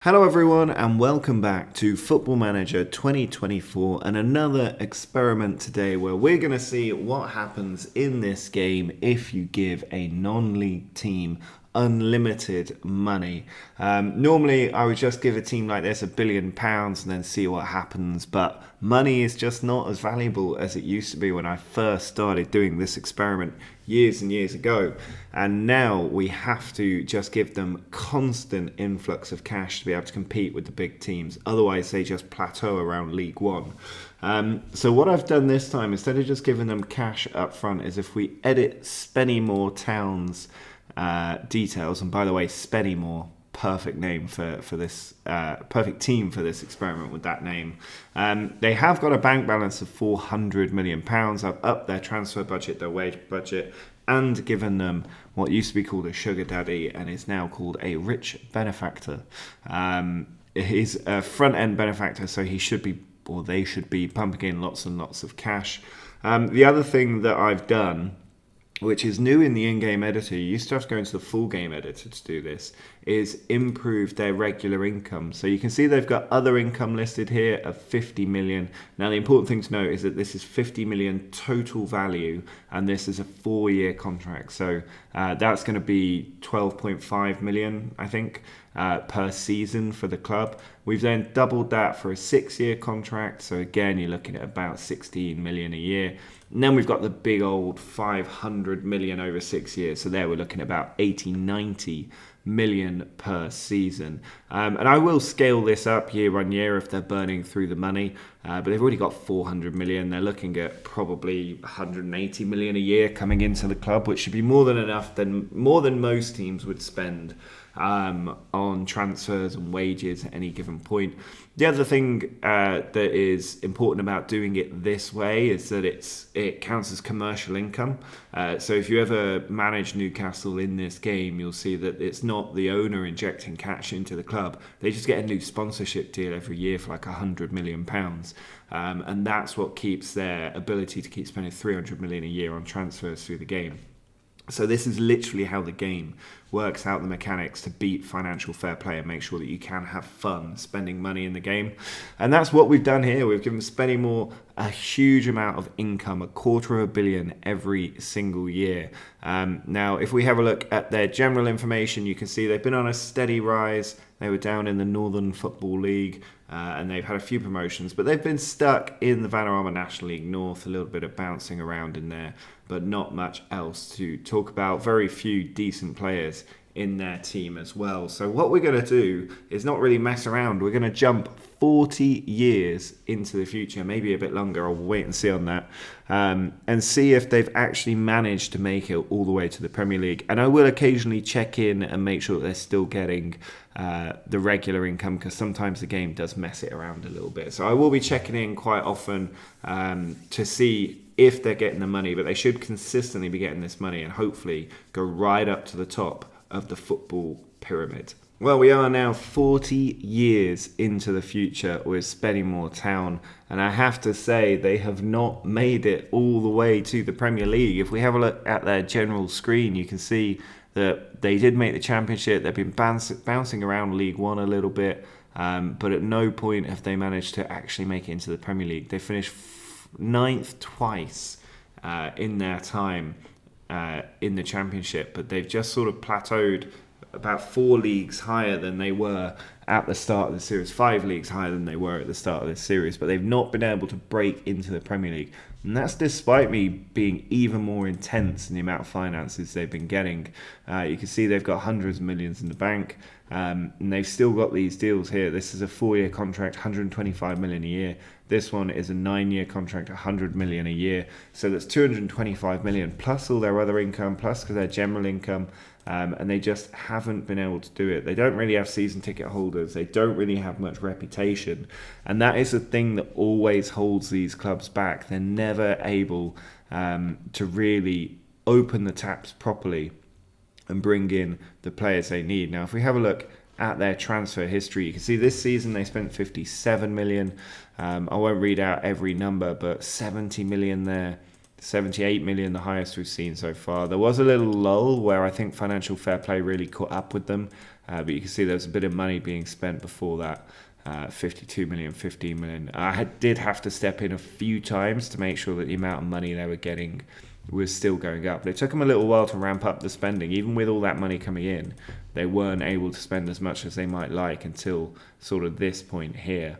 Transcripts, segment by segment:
Hello everyone and welcome back to Football Manager 2024 and another experiment today where we're going to see what happens in this game if you give a non-league team unlimited money. Normally I would just give a team like this £1 billion and then see what happens, but money is just not as valuable as it used to be when I first started doing this experiment years and years ago, and now we have to just give them constant influx of cash to be able to compete with the big teams, otherwise they just plateau around League One. So what I've done this time, instead of just giving them cash up front, is if we edit Spennymoor Town's details, and by the way, Spennymoor, perfect name for this, perfect team for this experiment with that name. They have got a bank balance of £400 million. I've upped their transfer budget, their wage budget, and given them what used to be called a sugar daddy and is now called a rich benefactor. He's a front-end benefactor, so he should be, or they should be, pumping in lots and lots of cash. The other thing that I've done, which is new in the in-game editor, you used to have to go into the full game editor to do this, is improve their regular income. So you can see they've got other income listed here of 50 million. Now the important thing to note is that this is 50 million total value, and this is a 4-year contract. So that's going to be 12.5 million, I think, per season for the club. We've then doubled that for a 6-year contract. So again, you're looking at about 16 million a year. And then we've got the big old 500 million over 6 years. So there we're looking at about 80, 90 million per season. And I will scale this up year on year if they're burning through the money. But they've already got 400 million. They're looking at probably 180 million a year coming into the club, which should be more than enough, more than most teams would spend on transfers and wages at any given point. The other thing that is important about doing it this way is that it counts as commercial income. So if you ever manage Newcastle in this game, you'll see that it's not the owner injecting cash into the club. They just get a new sponsorship deal every year for like £100 million. And that's what keeps their ability to keep spending 300 million a year on transfers through the game. So this is literally how the game works out the mechanics to beat financial fair play and make sure that you can have fun spending money in the game. And that's what we've done here. We've given Spennymoor a huge amount of income, $250 million every single year. Now, if we have a look at their general information, you can see they've been on a steady rise. They were down in the Northern Football League, and they've had a few promotions, but they've been stuck in the Vanarama National League North, a little bit of bouncing around in there, but not much else to talk about. Very few decent players in their team as well. So what we're going to do is not really mess around. We're going to jump 40 years into the future, maybe a bit longer. I'll wait and see on that, and see if they've actually managed to make it all the way to the Premier League. And I will occasionally check in and make sure that they're still getting the regular income, because sometimes the game does mess it around a little bit. So I will be checking in quite often to see if they're getting the money, but they should consistently be getting this money and hopefully go right up to the top of the football pyramid. Well, we are now 40 years into the future with Spennymoor Town, and I have to say they have not made it all the way to the Premier League. If we have a look at their general screen, you can see that they did make the Championship. They've been bouncing around League One a little bit, but at no point have they managed to actually make it into the Premier League. They finished 9th twice in their time in the Championship, but they've just sort of plateaued about 4 leagues higher than they were at the start of the series, 5 leagues higher than they were at the start of this series, but they've not been able to break into the Premier League. And that's despite me being even more intense in the amount of finances they've been getting. You can see they've got hundreds of millions in the bank, and they've still got these deals here. This is a 4-year contract, 125 million a year. This one is a 9-year contract, 100 million a year. So that's 225 million plus all their other income, plus their general income. And they just haven't been able to do it. They don't really have season ticket holders. They don't really have much reputation. And that is the thing that always holds these clubs back. They're never able to really open the taps properly and bring in the players they need. Now, if we have a look at their transfer history, you can see this season they spent 57 million. I won't read out every number, but 70 million there. 78 million, the highest we've seen so far. There was a little lull where I think financial fair play really caught up with them. but you can see there's a bit of money being spent before that. 52 million, 15 million. Did have to step in a few times to make sure that the amount of money they were getting was still going up. But it took them a little while to ramp up the spending. Even with all that money coming in, they weren't able to spend as much as they might like until sort of this point here,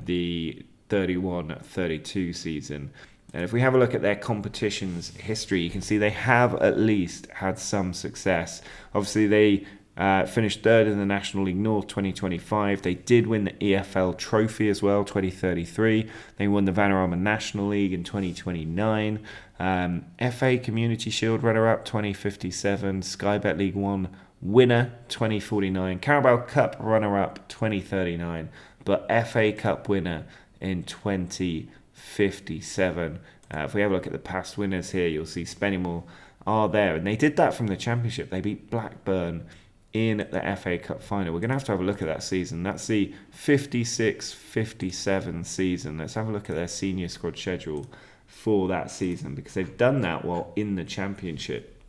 the 31-32 season. And if we have a look at their competition's history, you can see they have at least had some success. Obviously, they finished third in the National League North 2025. They did win the EFL Trophy as well, 2033. They won the Vanarama National League in 2029. FA Community Shield runner-up 2057. Sky Bet League 1 winner 2049. Carabao Cup runner-up 2039. But FA Cup winner in 2057. If we have a look at the past winners here, you'll see Spennymoor are there. And they did that from the Championship. They beat Blackburn in the FA Cup final. We're going to have a look at that season. That's the 56-57 season. Let's have a look at their senior squad schedule for that season, because they've done that while in the Championship,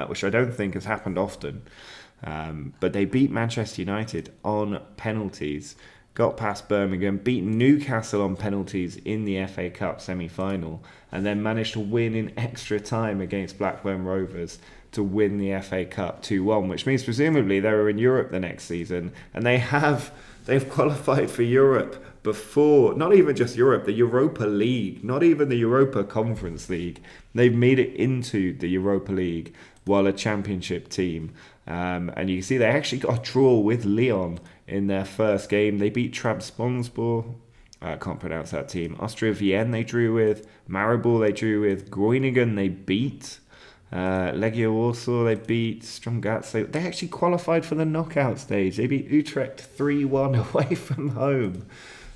which I don't think has happened often. But they beat Manchester United on penalties, got past Birmingham, beat Newcastle on penalties in the FA Cup semi-final, and then managed to win in extra time against Blackburn Rovers to win the FA Cup 2-1, which means presumably they were in Europe the next season, and they've qualified for Europe before, not even just Europe, the Europa League, not even the Europa Conference League. They've made it into the Europa League while a Championship team. And you can see they actually got a draw with Lyon in their first game. They beat Trabzonspor. I can't pronounce that team. Austria Vienna they drew with. Maribor they drew with. Groningen they beat. Legia Warsaw they beat. Stromgatz they actually qualified for the knockout stage. They beat Utrecht 3-1 away from home.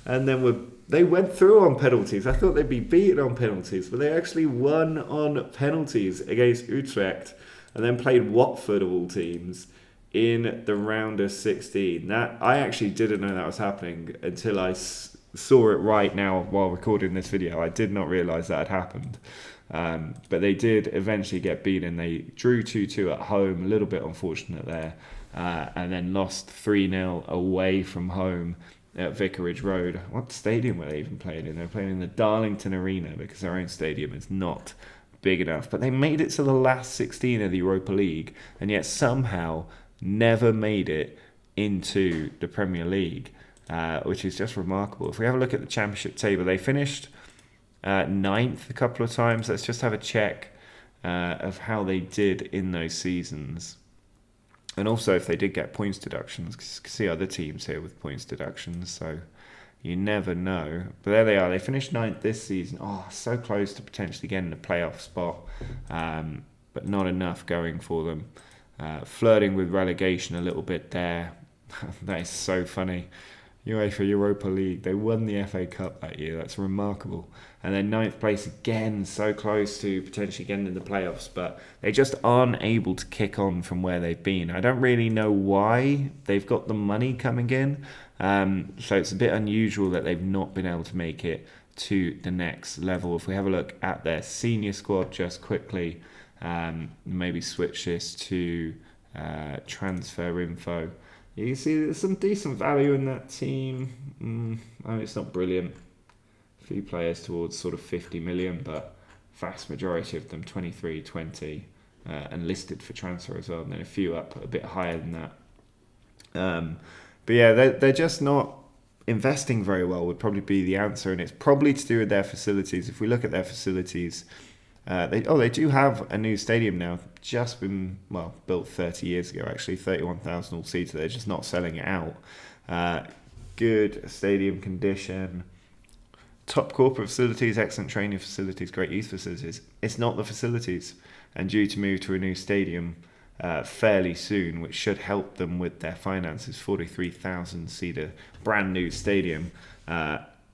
And then they went through on penalties. I thought they'd be beaten on penalties, but they actually won on penalties against Utrecht, and then played Watford of all teams in the round of 16. That I actually didn't know that was happening until I saw it right now while recording this video. I did not realise that had happened. But they did eventually get beaten. They drew 2-2 at home, a little bit unfortunate there, and then lost 3-0 away from home at Vicarage Road. What stadium were they even playing in? They were playing in the Darlington Arena because their own stadium is not big enough. But they made it to the last 16 of the Europa League, and yet somehow never made it into the Premier League, which is just remarkable. If we have a look at the Championship table, they finished ninth a couple of times. Let's just have a check of how they did in those seasons. And also if they did get points deductions, because you can see other teams here with points deductions, so you never know. But there they are. They finished ninth this season. Oh, so close to potentially getting a playoff spot, but not enough going for them. Flirting with relegation a little bit there. That is so funny. UEFA Europa League, they won the FA Cup that year. That's remarkable. And then ninth place again, so close to potentially getting in the playoffs, but they just aren't able to kick on from where they've been. I don't really know why. They've got the money coming in, so it's a bit unusual that they've not been able to make it to the next level. If we have a look at their senior squad just quickly, maybe switch this to transfer info. You can see there's some decent value in that team. I mean, it's not brilliant. A few players towards sort of 50 million, but vast majority of them 23, 20, and listed for transfer as well. And then a few up a bit higher than that. But yeah, they're just not investing very well would probably be the answer. And it's probably to do with their facilities. If we look at their facilities, they do have a new stadium now, just been built 30 years ago actually, 31,000 all seater. They're just not selling it out. Good stadium condition, top corporate facilities, excellent training facilities, great youth facilities. It's not the facilities, and due to move to a new stadium fairly soon, which should help them with their finances. 43,000 seater brand new stadium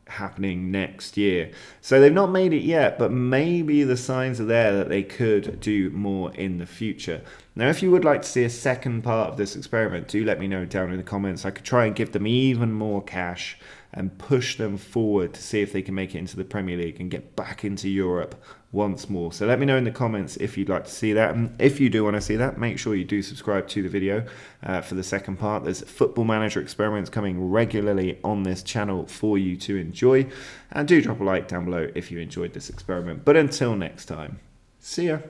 happening next year. So they've not made it yet, but maybe the signs are there that they could do more in the future. Now, if you would like to see a second part of this experiment, do let me know down in the comments. I could try and give them even more cash and push them forward to see if they can make it into the Premier League and get back into Europe once more. So let me know in the comments if you'd like to see that. And if you do want to see that, make sure you do subscribe to the video for the second part. There's Football Manager experiments coming regularly on this channel for you to enjoy. And do drop a like down below if you enjoyed this experiment. But until next time, see ya.